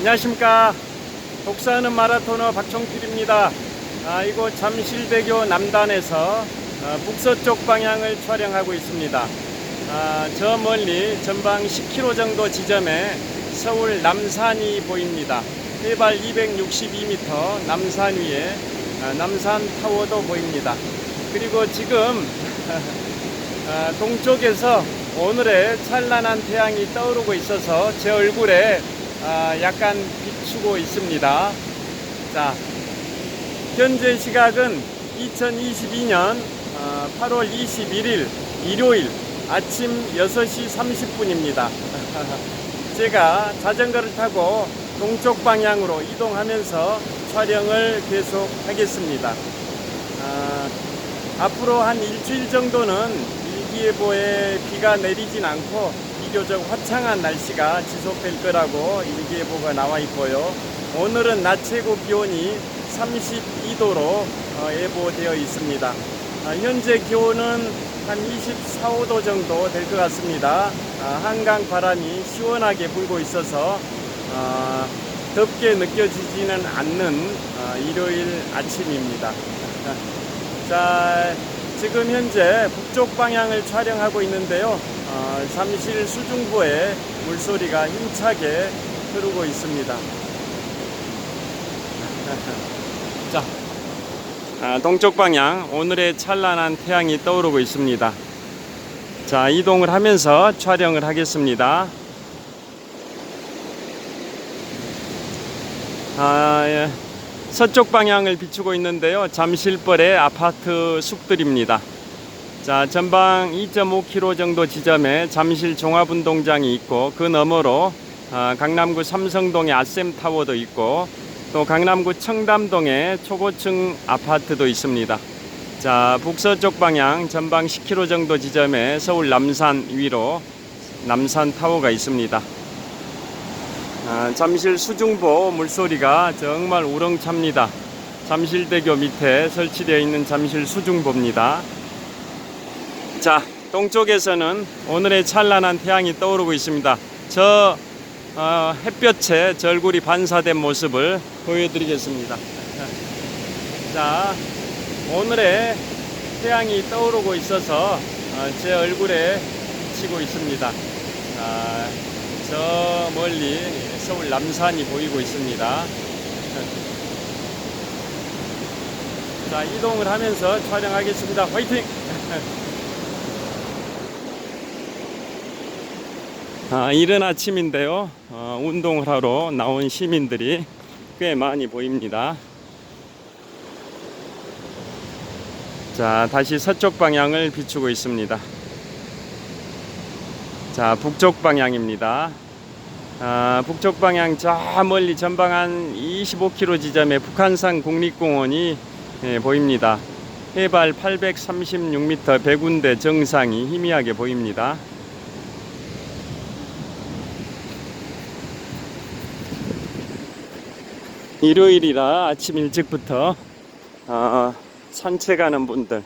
안녕하십니까. 독서하는 마라토너 박종필입니다. 이곳 잠실대교 남단에서 북서쪽 방향을 촬영하고 있습니다. 저 멀리 전방 10km 정도 지점에 서울 남산이 보입니다. 해발 262m 남산 위에 남산타워도 보입니다. 그리고 지금 동쪽에서 오늘의 찬란한 태양이 떠오르고 있어서 제 얼굴에 약간 비추고 있습니다. 자, 현재 시각은 2022년 8월 21일 일요일 아침 6시 30분입니다. 제가 자전거를 타고 동쪽 방향으로 이동하면서 촬영을 계속 하겠습니다. 앞으로 한 일주일 정도는 일기예보에 비가 내리진 않고 비교적 화창한 날씨가 지속될 거라고 일기예보가 나와 있고요. 오늘은 낮 최고 기온이 32도로 예보되어 있습니다. 현재 기온은 한 24, 5도 정도 될 것 같습니다. 한강 바람이 시원하게 불고 있어서 덥게 느껴지지는 않는 일요일 아침입니다. 자, 지금 현재 북쪽 방향을 촬영하고 있는데요. 잠실 수중부에 물소리가 힘차게 흐르고 있습니다. 자, 동쪽 방향 오늘의 찬란한 태양이 떠오르고 있습니다. 자, 이동을 하면서 촬영을 하겠습니다. 예. 서쪽 방향을 비추고 있는데요. 잠실벌의 아파트 숲들입니다. 자, 전방 2.5km 정도 지점에 잠실 종합운동장이 있고, 그 너머로 강남구 삼성동의 아셈타워도 있고, 또 강남구 청담동의 초고층 아파트도 있습니다. 자, 북서쪽 방향 전방 10km 정도 지점에 서울 남산 위로 남산타워가 있습니다. 잠실 수중보 물소리가 정말 우렁찹니다. 잠실대교 밑에 설치되어 있는 잠실 수중보입니다. 자, 동쪽에서는 오늘의 찬란한 태양이 떠오르고 있습니다. 저 햇볕에 저 얼굴이 반사된 모습을 보여드리겠습니다. 자, 오늘의 태양이 떠오르고 있어서 제 얼굴에 비치고 있습니다. 저 멀리 서울 남산이 보이고 있습니다. 자, 이동을 하면서 촬영하겠습니다. 화이팅! 이른 아침인데요. 운동을 하러 나온 시민들이 꽤 많이 보입니다. 자, 다시 서쪽 방향을 비추고 있습니다. 자, 북쪽 방향입니다. 북쪽 방향 저 멀리 전방 한 25km 지점에 북한산 국립공원이 보입니다. 해발 836m 백운대 정상이 희미하게 보입니다. 일요일이라 아침 일찍부터 산책하는 분들,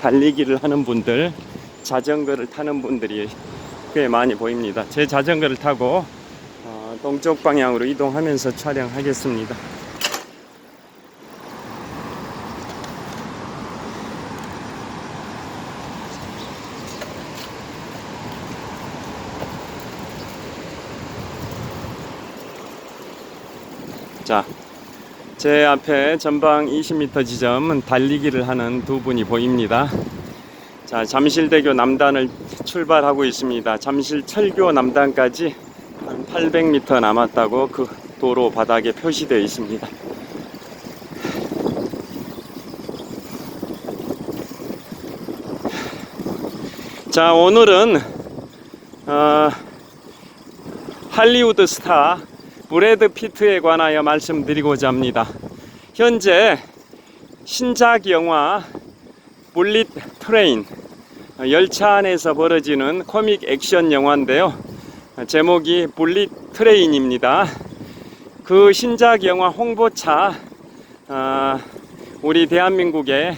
달리기를 하는 분들, 자전거를 타는 분들이 꽤 많이 보입니다. 제 자전거를 타고 동쪽 방향으로 이동하면서 촬영하겠습니다. 자, 제 앞에 전방 20m 지점은 달리기를 하는 두 분이 보입니다. 자, 잠실대교 남단을 출발하고 있습니다. 잠실 철교 남단까지 한 800m 남았다고 그 도로 바닥에 표시되어 있습니다. 자, 오늘은 할리우드 스타 브래드 피트에 관하여 말씀드리고자 합니다. 현재 신작 영화 불릿 트레인, 열차 안에서 벌어지는 코믹 액션 영화인데요. 제목이 불릿 트레인입니다. 그 신작 영화 홍보차 우리 대한민국에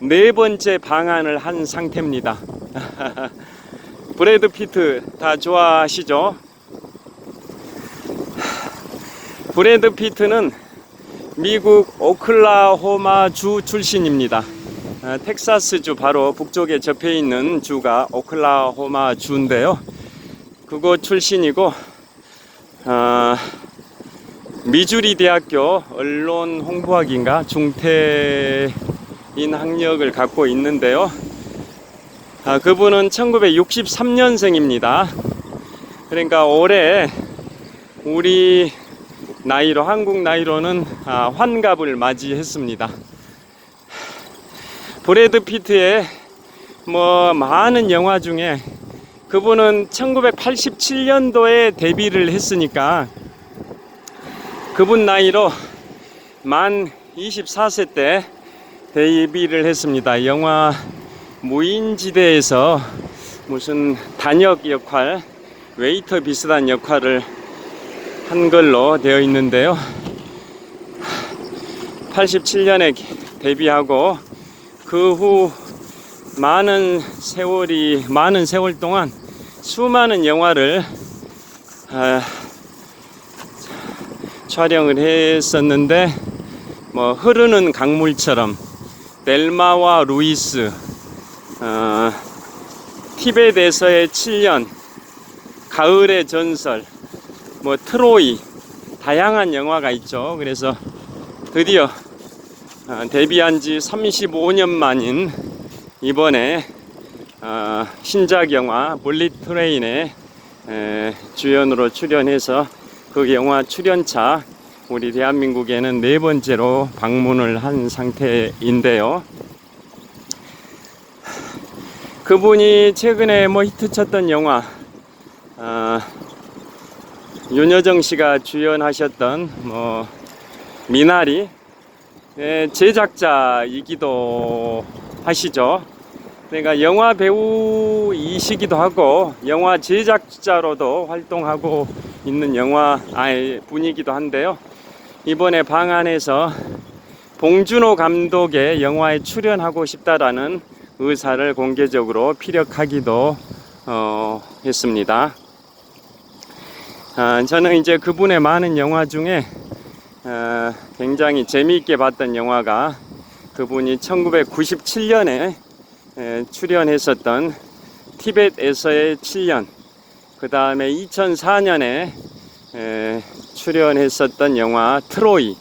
4번째 방한을 한 상태입니다. 브래드 피트 다 좋아하시죠? 브래드 피트는 미국 오클라호마 주 출신입니다. 텍사스주 바로 북쪽에 접해 있는 주가 오클라호마 주인데요. 그곳 출신이고 미주리 대학교 언론 홍보학인가 중퇴인 학력을 갖고 있는데요. 그분은 1963년생입니다. 그러니까 올해 우리 나이로, 한국 나이로는 환갑을 맞이했습니다. 브래드 피트의 많은 영화 중에 그분은 1987년도에 데뷔를 했으니까 그분 나이로 만 24세 때 데뷔를 했습니다. 영화 무인지대에서 무슨 단역 역할, 웨이터 비슷한 역할을 한 걸로 되어 있는데요. 87년에 데뷔하고 그 후 많은 세월 동안 수많은 영화를 촬영을 했었는데 흐르는 강물처럼, 델마와 루이스, 티벳에서의 7년, 가을의 전설, 트로이, 다양한 영화가 있죠. 그래서 드디어 데뷔한 지 35년 만인 이번에 신작 영화 블릿 트레인에 주연으로 출연해서 그 영화 출연차 우리 대한민국에는 4번째로 방문을 한 상태인데요. 그분이 최근에 히트쳤던 영화, 윤여정 씨가 주연하셨던 미나리 제작자이기도 하시죠. 그러니까 영화 배우이시기도 하고 영화 제작자로도 활동하고 있는 분이기도 한데요. 이번에 방한에서 봉준호 감독의 영화에 출연하고 싶다라는 의사를 공개적으로 피력하기도 했습니다. 저는 이제 그분의 많은 영화 중에 굉장히 재미있게 봤던 영화가 그분이 1997년에 출연했었던 티벳에서의 7년, 그 다음에 2004년에 출연했었던 영화 트로이,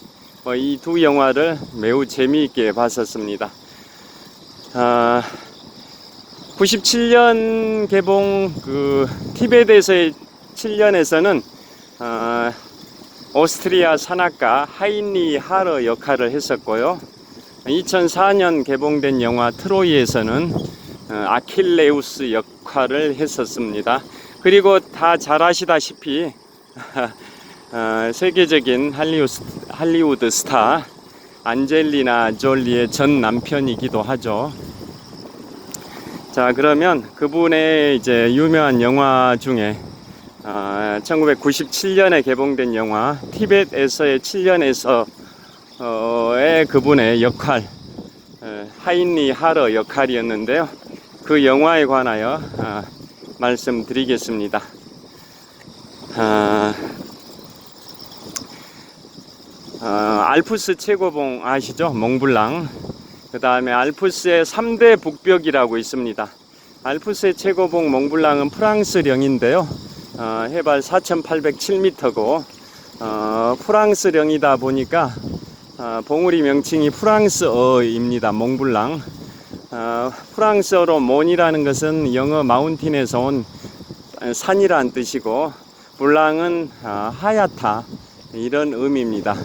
이 두 영화를 매우 재미있게 봤었습니다. 97년 개봉 그 티벳에서의 7년에서는 오스트리아 산악가 하인리 하러 역할을 했었고요. 2004년 개봉된 영화 트로이에서는 아킬레우스 역할을 했었습니다. 그리고 다 잘 아시다시피 세계적인 할리우드 스타 안젤리나 졸리의 전 남편이기도 하죠. 자, 그러면 그분의 이제 유명한 영화 중에 1997년에 개봉된 영화 티벳에서의 7년에서의 그분의 역할, 하인리 하러 역할이었는데요. 그 영화에 관하여 말씀드리겠습니다. 알프스 최고봉 아시죠? 몽블랑. 그 다음에 알프스의 3대 북벽이라고 있습니다. 알프스의 최고봉 몽블랑은 프랑스령인데요. 해발 4,807m고 프랑스령이다 보니까 봉우리 명칭이 프랑스어입니다. 몽블랑. 프랑스어로 몬이라는 것은 영어 마운틴에서 온 산이란 뜻이고, 블랑은 하얗다, 이런 의미입니다.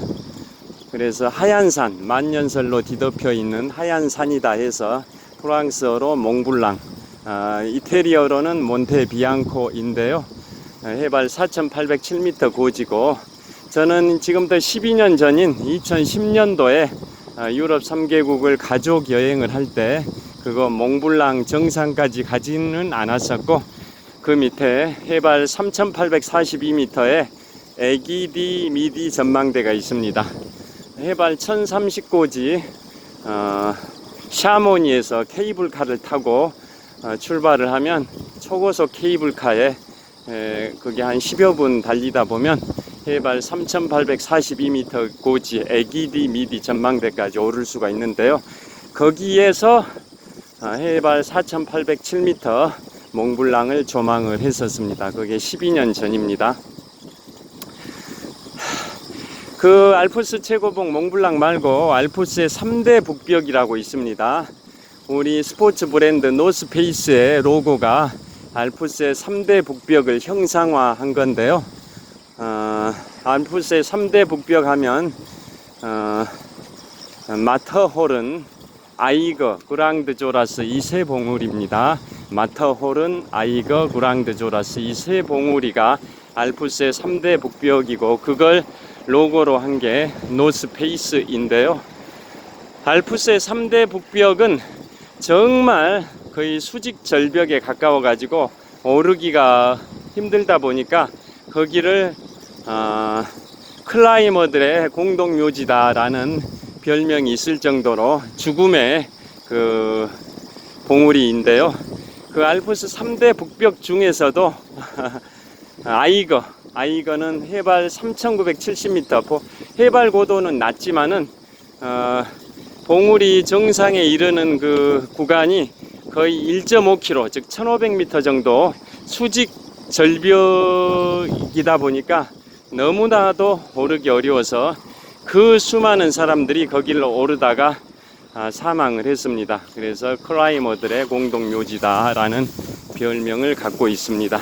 그래서 하얀 산, 만년설로 뒤덮여 있는 하얀 산이다 해서 프랑스어로 몽블랑, 이태리어로는 몬테비앙코인데요. 해발 4,807m 고지고, 저는 지금부터 12년 전인 2010년도에 유럽 3개국을 가족 여행을 할 때 그거 몽블랑 정상까지 가지는 않았었고, 그 밑에 해발 3,842m에 애기디 미디 전망대가 있습니다. 해발 1030고지 샤모니에서 케이블카를 타고 출발을 하면 초고속 케이블카에 그게 한 10여 분 달리다 보면 해발 3842m 고지 애기디 미디 전망대까지 오를 수가 있는데요. 거기에서 해발 4807m 몽블랑을 조망을 했었습니다. 그게 12년 전입니다. 그 알프스 최고봉 몽블랑 말고 알프스의 3대 북벽이라고 있습니다. 우리 스포츠 브랜드 노스페이스의 로고가 알프스의 3대 북벽을 형상화한 건데요. 알프스의 3대 북벽 하면 마터홀은, 아이거, 그랑드 조라스 이 세 봉우리입니다. 마터홀은, 아이거, 그랑드 조라스 이 세 봉우리가 알프스의 3대 북벽이고, 그걸 로고로 한 게 노스페이스인데요. 알프스의 3대 북벽은 정말 거의 수직 절벽에 가까워 가지고 오르기가 힘들다 보니까 거기를 클라이머들의 공동묘지다라는 별명이 있을 정도로 죽음의 그 봉우리인데요. 그 알프스 3대 북벽 중에서도 아이거는 해발 3970m, 해발 고도는 낮지만은 봉우리 정상에 이르는 그 구간이 거의 1.5km, 즉 1500m 정도 수직 절벽이다 보니까 너무나도 오르기 어려워서 그 수많은 사람들이 거기를 오르다가 사망을 했습니다. 그래서 클라이머들의 공동묘지다라는 별명을 갖고 있습니다.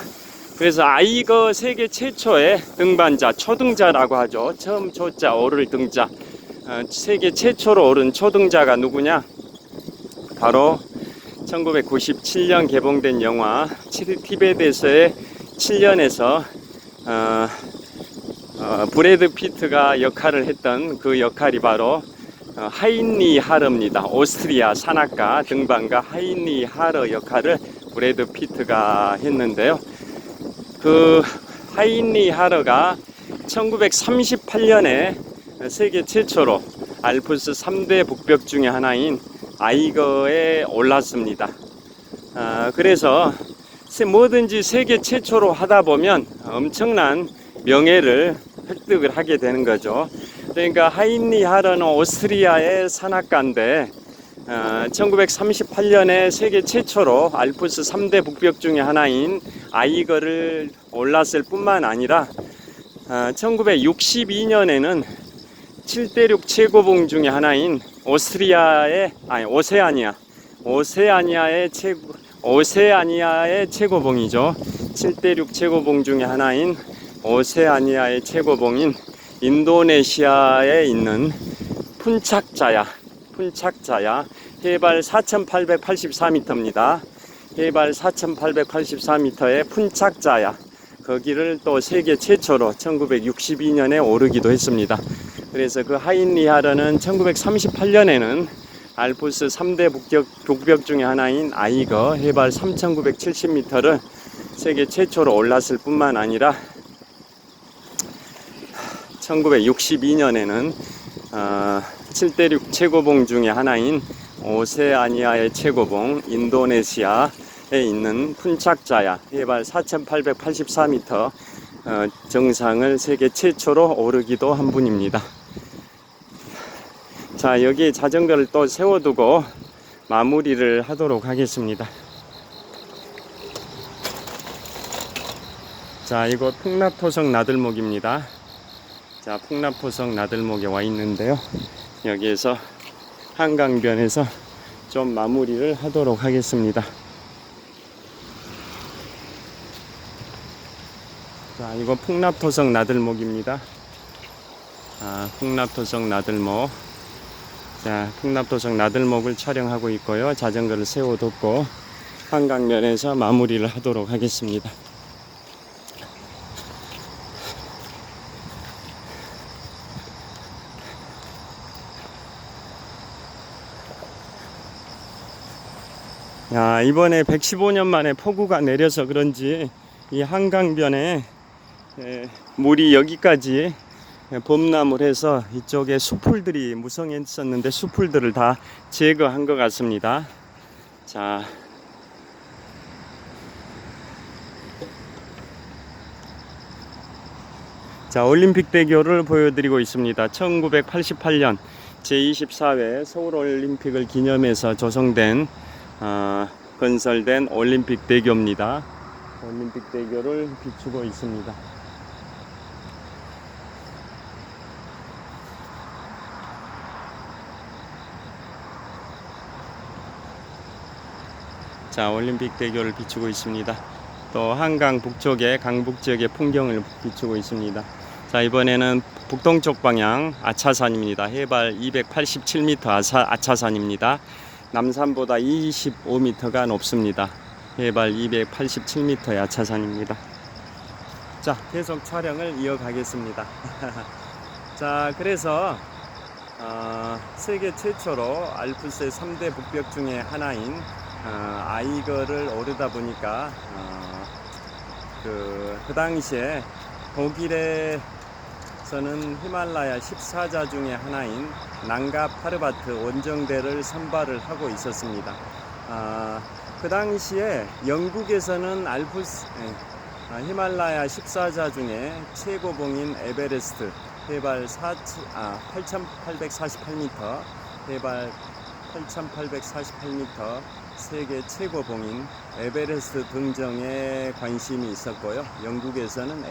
그래서 아이거 세계 최초의 등반자, 초등자라고 하죠. 처음 초자, 오를 등자. 세계 최초로 오른 초등자가 누구냐? 바로 1997년 개봉된 영화 티베트에서의 7년에서 브래드 피트가 역할을 했던 그 역할이 바로 하인리 하러입니다. 오스트리아 산악가 등반가 하인리 하러 역할을 브래드 피트가 했는데요. 그 하인리 하러가 1938년에 세계 최초로 알프스 3대 북벽 중에 하나인 아이거에 올랐습니다. 그래서 뭐든지 세계 최초로 하다 보면 엄청난 명예를 획득을 하게 되는 거죠. 그러니까 하인리 하러는 오스트리아의 산악가인데 1938년에 세계 최초로 알프스 3대 북벽 중에 하나인 아이거를 올랐을 뿐만 아니라 1962년에는 7대륙 최고봉 중에 하나인 오세아니아의 최고봉이죠. 7대륙 최고봉 중에 하나인 오세아니아의 최고봉인 인도네시아에 있는 푼착자야 해발 4884m입니다. 해발 4884m의 푼착자야, 거기를 또 세계 최초로 1962년에 오르기도 했습니다. 그래서 그 하인리 하러는 1938년에는 알프스 3대 북벽 중에 하나인 아이거 해발 3970m를 세계 최초로 올랐을 뿐만 아니라 1962년에는 7대륙 최고봉 중에 하나인 오세아니아의 최고봉 인도네시아에 있는 푼착자야 해발 4884m 정상을 세계 최초로 오르기도 한 분입니다. 자, 여기 자전거를 또 세워두고 마무리를 하도록 하겠습니다. 자, 이곳 풍납토성 나들목입니다. 자, 풍납토성 나들목에 와 있는데요. 여기에서 한강변에서 좀 마무리를 하도록 하겠습니다. 자, 이거 풍납토성 나들목입니다. 풍납토성 나들목. 자, 풍납토성 나들목을 촬영하고 있고요. 자전거를 세워뒀고 한강변에서 마무리를 하도록 하겠습니다. 야, 이번에 115년 만에 폭우가 내려서 그런지 이 한강변에 물이 여기까지 범람을 해서 이쪽에 수풀들이 무성했었는데 수풀들을 다 제거한 것 같습니다. 자, 자, 올림픽대교를 보여드리고 있습니다. 1988년 제24회 서울올림픽을 기념해서 조성된 건설된 올림픽대교입니다. 올림픽대교를 비추고 있습니다. 자, 올림픽대교를 비추고 있습니다. 또 한강 북쪽에 강북 지역의 풍경을 비추고 있습니다. 자, 이번에는 북동쪽 방향 아차산입니다. 해발 287m 아차산입니다. 남산보다 25m가 높습니다. 해발 287m의 아차산입니다. 자, 계속 촬영을 이어가겠습니다. 자, 그래서 세계 최초로 알프스의 3대 북벽 중에 하나인 아이거를 오르다 보니까 그 당시에 독일에서는 히말라야 14자 중에 하나인 난가 파르바트 원정대를 선발을 하고 있었습니다. 그 당시에 영국에서는 히말라야 14자 중에 최고봉인 에베레스트 해발 8,848m, 해발 8,848m 세계 최고봉인 에베레스트 등정에 관심이 있었고요. 영국에서는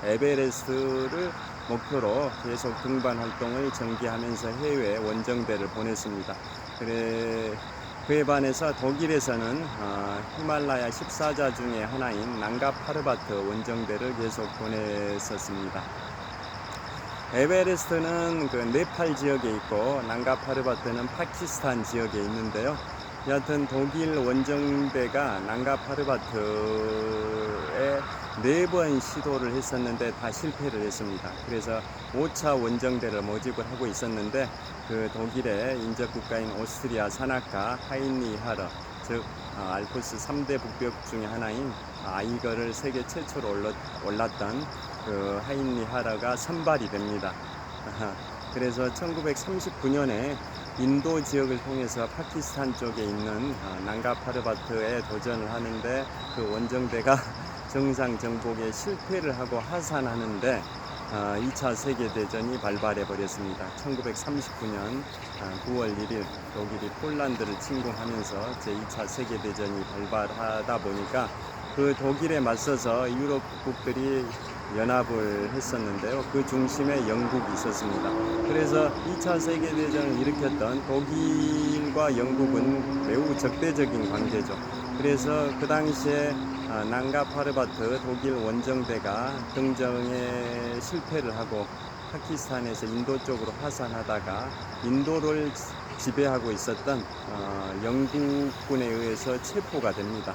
에베레스트를 목표로 계속 등반 활동을 전개하면서 해외 원정대를 보냈습니다. 그에 반해서 독일에서는 히말라야 14자 중에 하나인 난가 파르바트 원정대를 계속 보냈었습니다. 에베레스트는 그 네팔 지역에 있고 난가 파르바트는 파키스탄 지역에 있는데요. 여하튼 독일 원정대가 난가 파르바트에 4번 시도를 했었는데 다 실패를 했습니다. 그래서 5차 원정대를 모집을 하고 있었는데 그 독일의 인접국가인 오스트리아 산악가 하인리 하러, 즉 알프스 3대 북벽 중에 하나인 아이거를 세계 최초로 올랐던 그 하인리 하러가 선발이 됩니다. 그래서 1939년에 인도 지역을 통해서 파키스탄 쪽에 있는 난가 파르바트에 도전을 하는데 그 원정대가 정상 정복에 실패를 하고 하산하는데 2차 세계대전이 발발해 버렸습니다. 1939년 9월 1일 독일이 폴란드를 침공하면서 제2차 세계대전이 발발하다 보니까 그 독일에 맞서서 유럽 국국들이 연합을 했었는데요. 그 중심에 영국이 있었습니다. 그래서 2차 세계대전을 일으켰던 독일과 영국은 매우 적대적인 관계죠. 그래서 그 당시에 난가 파르바트 독일 원정대가 등정에 실패를 하고 파키스탄에서 인도 쪽으로 하산하다가 인도를 지배하고 있었던 영국군에 의해서 체포가 됩니다.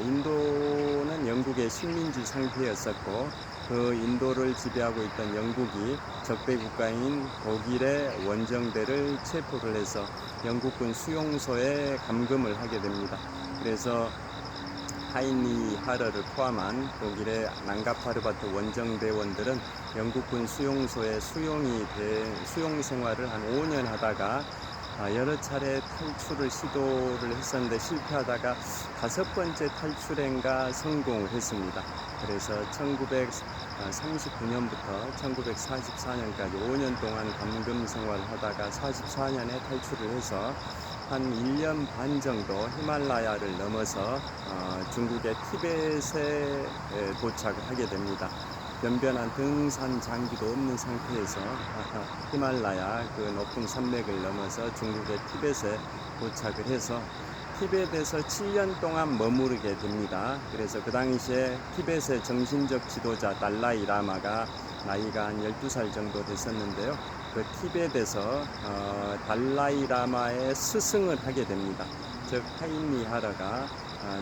인도는 영국의 식민지 상태였었고 그 인도를 지배하고 있던 영국이 적대 국가인 독일의 원정대를 체포를 해서 영국군 수용소에 감금을 하게 됩니다. 그래서 하인리 하러를 포함한 독일의 난가 파르바트 원정대원들은 영국군 수용소에 수용 생활을 한 5년 하다가 여러 차례 탈출을 시도를 했었는데 실패하다가 5번째 탈출행가 성공을 했습니다. 그래서 1939년부터 1944년까지 5년 동안 감금 생활을 하다가 44년에 탈출을 해서 한 1년 반 정도 히말라야를 넘어서 중국의 티벳에 도착을 하게 됩니다. 변변한 등산 장비도 없는 상태에서 히말라야 그 높은 산맥을 넘어서 중국의 티벳에 도착을 해서 티벳에서 7년 동안 머무르게 됩니다. 그래서 그 당시에 티벳의 정신적 지도자 달라이 라마가 나이가 한 12살 정도 됐었는데요. 그 티벳에서 달라이 라마의 스승을 하게 됩니다. 즉 하인리 하러가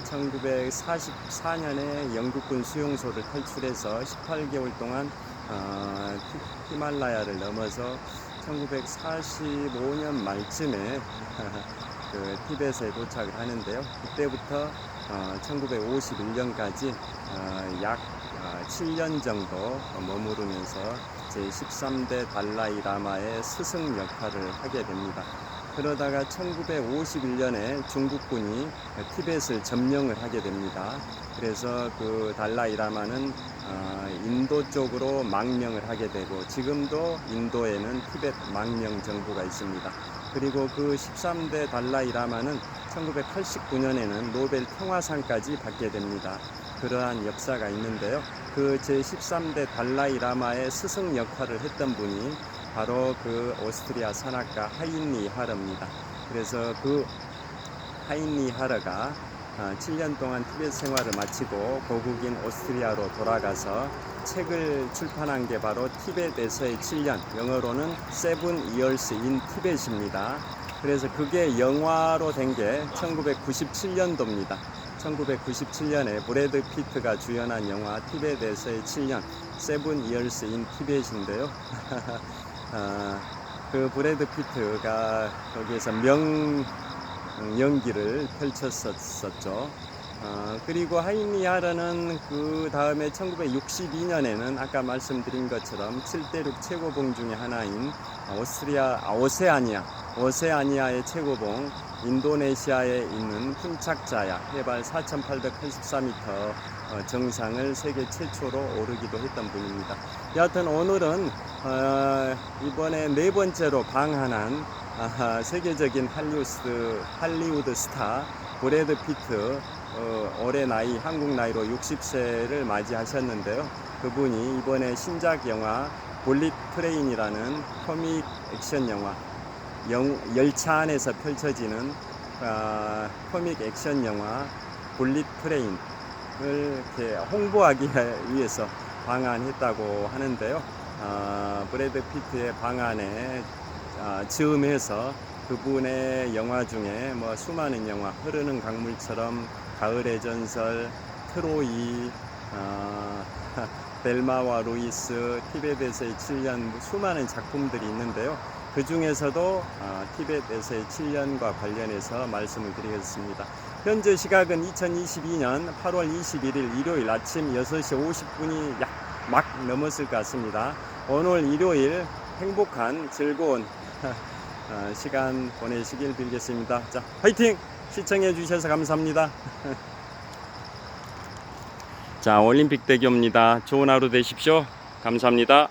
1944년에 영국군 수용소를 탈출해서 18개월 동안 히말라야를 넘어서 1945년 말쯤에 그 티벳에 도착을 하는데요. 그때부터 1951년까지 약 7년 정도 머무르면서 제13대 달라이 라마의 스승 역할을 하게 됩니다. 그러다가 1951년에 중국군이 티벳을 점령을 하게 됩니다. 그래서 그 달라이 라마는 인도 쪽으로 망명을 하게 되고, 지금도 인도에는 티베트 망명 정부가 있습니다. 그리고 그 13대 달라이 라마는 1989년에는 노벨 평화상까지 받게 됩니다. 그러한 역사가 있는데요. 그 제13대 달라이 라마의 스승 역할을 했던 분이 바로 그 오스트리아 산악가 하인리 하르입니다. 그래서 그 하인리 하르가 7년 동안 티베트 생활을 마치고 고국인 오스트리아로 돌아가서 책을 출판한 게 바로 티베트에서의 7년, 영어로는 7 Years in Tibet입니다. 그래서 그게 영화로 된 게 1997년도입니다. 1997년에 브래드 피트가 주연한 영화 티베트에서의 7년, 7 Years in Tibet인데요. 그 브래드 피트가 거기에서 연기를 펼쳤었죠. 그리고 하인리 하르는 그 다음에 1962년에는 아까 말씀드린 것처럼 7대륙 최고봉 중에 하나인 오세아니아의 최고봉 인도네시아에 있는 푼착자야 해발 4,884m 정상을 세계 최초로 오르기도 했던 분입니다. 여하튼 오늘은 이번에 네 번째로 방한한 세계적인 할리우드 스타 브래드 피트, 올해 나이 한국 나이로 60세를 맞이하셨는데요. 그분이 이번에 신작 영화 볼릿 트레인이라는 코믹 액션 영화, 열차 안에서 펼쳐지는 코믹 액션 영화 볼릿 트레인을 이렇게 홍보하기 위해서 방한했다고 하는데요. 브래드 피트의 방한에 즈음해서 그분의 영화 중에 뭐 수많은 영화, 흐르는 강물처럼, 가을의 전설, 트로이, 델마와 루이스, 티베트에서의 7년, 수많은 작품들이 있는데요. 그 중에서도 티베트에서의 7년과 관련해서 말씀을 드리겠습니다. 현재 시각은 2022년 8월 21일 일요일 아침 6시 50분이 막 넘었을 것 같습니다. 오늘 일요일 행복한 즐거운 시간 보내시길 빌겠습니다. 자, 화이팅! 시청해 주셔서 감사합니다. 자, 올림픽 대교입니다. 좋은 하루 되십시오. 감사합니다.